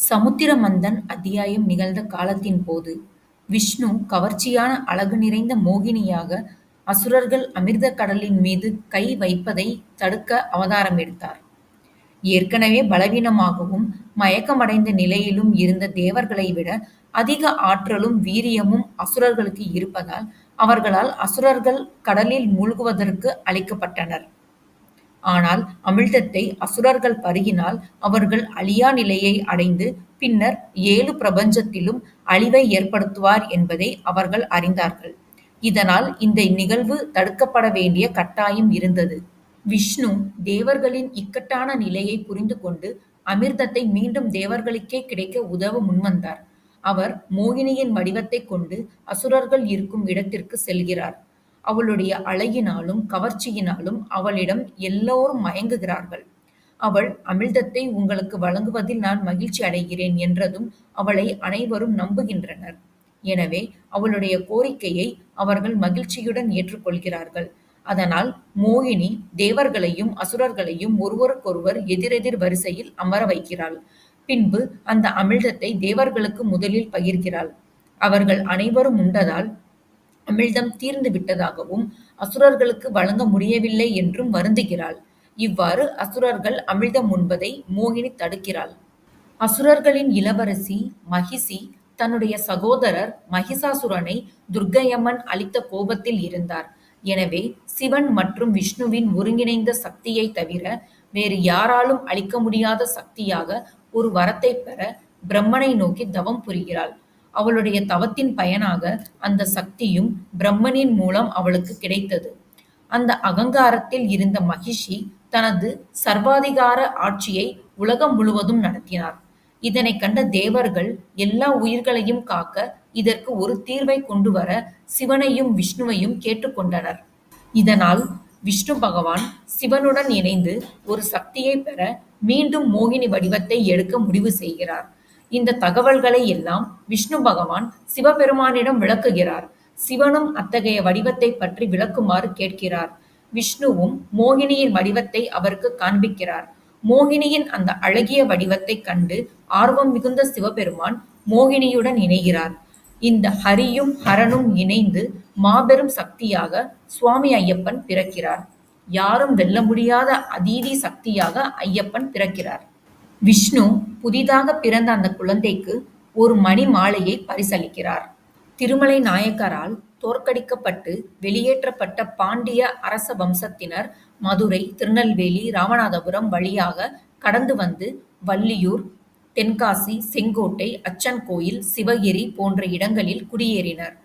சமுத்திரமந்தன் அத்தியாயம் நிகழ்ந்த காலத்தின் போது, விஷ்ணு கவர்ச்சியான அழகு நிறைந்த மோகினியாக அசுரர்கள் அமிர்தக் கடலின் மீது கை வைப்பதைத் தடுக்க அவதாரம் எடுத்தார். ஏற்கனவே பலவீனமாகவும் மயக்கமடைந்த நிலையிலும் இருந்த தேவர்களை விட அதிக ஆற்றலும் வீரியமும் அசுரர்களுக்கு இருப்பதால் அவர்களால் அசுரர்கள் கடலில் மூழ்குவதற்கு அழைக்கப்பட்டனர். ஆனால் அமிழ்தத்தை அசுரர்கள் பருகினால் அவர்கள் அழியா நிலையை அடைந்து பின்னர் 7 பிரபஞ்சத்திலும் அழிவை ஏற்படுத்துவார் என்பதை அவர்கள் அறிந்தார்கள். இதனால் இந்த நிகழ்வு தடுக்கப்பட வேண்டிய கட்டாயம் இருந்தது. விஷ்ணு தேவர்களின் இக்கட்டான நிலையை புரிந்து கொண்டு அமிர்தத்தை மீண்டும் தேவர்களுக்கே கிடைக்க உதவ முன்வந்தார். அவர் மோகினியின் வடிவத்தைக் கொண்டு அசுரர்கள் இருக்கும் இடத்திற்கு செல்கிறார். அவளுடைய அழகினாலும் கவர்ச்சியினாலும் அவளிடம் எல்லோரும் மயங்குகிறார்கள். அவள் அமிழ்தத்தை உங்களுக்கு வழங்குவதில் நான் மகிழ்ச்சி அடைகிறேன் என்றதும் அவளை அனைவரும் நம்புகின்றனர். எனவே அவளுடைய கோரிக்கையை அவர்கள் மகிழ்ச்சியுடன் ஏற்றுக்கொள்கிறார்கள். அதனால் மோகினி தேவர்களையும் அசுரர்களையும் ஒருவருக்கொருவர் எதிரெதிர் வரிசையில் அமர வைக்கிறாள். பின்பு அந்த அமிழ்தத்தை தேவர்களுக்கு முதலில் பகிர்கிறாள். அவர்கள் அனைவரும் உண்டதால் அமிழ்தம் தீர்ந்து விட்டதாகவும் அசுரர்களுக்கு வழங்க முடியவில்லை என்றும் வருந்துகிறாள். இவ்வாறு அசுரர்கள் அமிழ்தம் உண்பதை மோகினி தடுக்கிறாள். அசுரர்களின் இளவரசி மகிஷி தன்னுடைய சகோதரர் மகிஷாசுரனை துர்க்கையம்மன் அளித்த கோபத்தில் இருந்தார். எனவே சிவன் மற்றும் விஷ்ணுவின் ஒருங்கிணைந்த சக்தியை தவிர வேறு யாராலும் அளிக்க முடியாத சக்தியாக ஒரு வரத்தை பெற பிரம்மனை நோக்கி தவம் புரிகிறாள். அவளுடைய தவத்தின் பயனாக அந்த சக்தியும் பிரம்மனின் மூலம் அவளுக்கு கிடைத்தது. அந்த அகங்காரத்தில் இருந்த மகிஷி தனது சர்வாதிகார ஆட்சியை உலகம் முழுவதும் நடத்தினார். இதனைக் கண்ட தேவர்கள் எல்லா உயிர்களையும் காக்க இதற்கு ஒரு தீர்வை கொண்டு வர சிவனையும் விஷ்ணுவையும் கேட்டுக்கொண்டனர். இதனால் விஷ்ணு பகவான் சிவனுடன் இணைந்து ஒரு சக்தியை பெற மீண்டும் மோகினி வடிவத்தை எடுக்க முடிவு செய்கிறார். இந்த தகவல்களை எல்லாம் விஷ்ணு பகவான் சிவபெருமானிடம் விளக்குகிறார். சிவனும் அத்தகைய வடிவத்தை பற்றி விளக்குமாறு கேட்கிறார். விஷ்ணுவும் மோகினியின் வடிவத்தை அவருக்கு காண்பிக்கிறார். மோகினியின் அந்த அழகிய வடிவத்தைக் கண்டு ஆர்வம் மிகுந்த சிவபெருமான் மோகினியுடன் இணைகிறார். இந்த ஹரியும் ஹரனும் இணைந்து மாபெரும் சக்தியாக சுவாமி ஐயப்பன் பிறக்கிறார். யாரும் வெல்ல முடியாத அதீதி சக்தியாக ஐயப்பன் பிறக்கிறார். விஷ்ணு புதிதாக பிறந்த அந்த குழந்தைக்கு ஒரு மணி மாலையை பரிசளிக்கிறார். திருமலை நாயக்கரால் தோற்கடிக்கப்பட்டு வெளியேற்றப்பட்ட பாண்டிய அரச வம்சத்தினர் மதுரை, திருநெல்வேலி, ராமநாதபுரம் வழியாக கடந்து வந்து வள்ளியூர், தென்காசி, செங்கோட்டை, அச்சன் கோயில், சிவகிரி போன்ற இடங்களில் குடியேறினர்.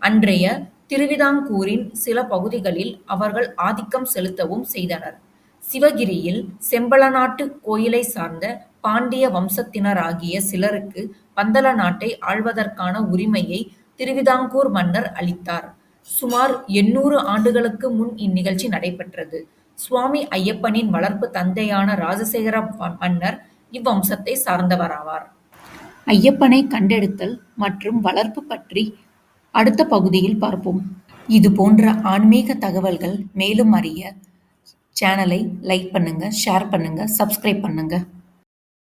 அன்றைய திருவிதாங்கூரின் சில பகுதிகளில் அவர்கள் ஆதிக்கம் செலுத்தவும் செய்தனர். சிவகிரியில் செம்பலநாட்டு கோயிலை சார்ந்த பாண்டிய வம்சத்தினராகிய சிலருக்கு பந்தல நாட்டை ஆள்வதற்கான உரிமையை திருவிதாங்கூர் மன்னர் அளித்தார். சுமார் 800 ஆண்டுகளுக்கு முன் இந்நிகழ்ச்சி நடைபெற்றது. சுவாமி ஐயப்பனின் வளர்ப்பு தந்தையான ராஜசேகர மன்னர் இவ்வம்சத்தை சார்ந்தவராவார். ஐயப்பனை கண்டெடுத்தல் மற்றும் வளர்ப்பு பற்றி அடுத்த பகுதியில் பார்ப்போம். இது போன்ற ஆன்மீக தகவல்கள் மேலும் அறிய சேனலை லைக் பண்ணுங்க, ஷேர் பண்ணுங்க, சப்ஸ்கிரைப் பண்ணுங்க.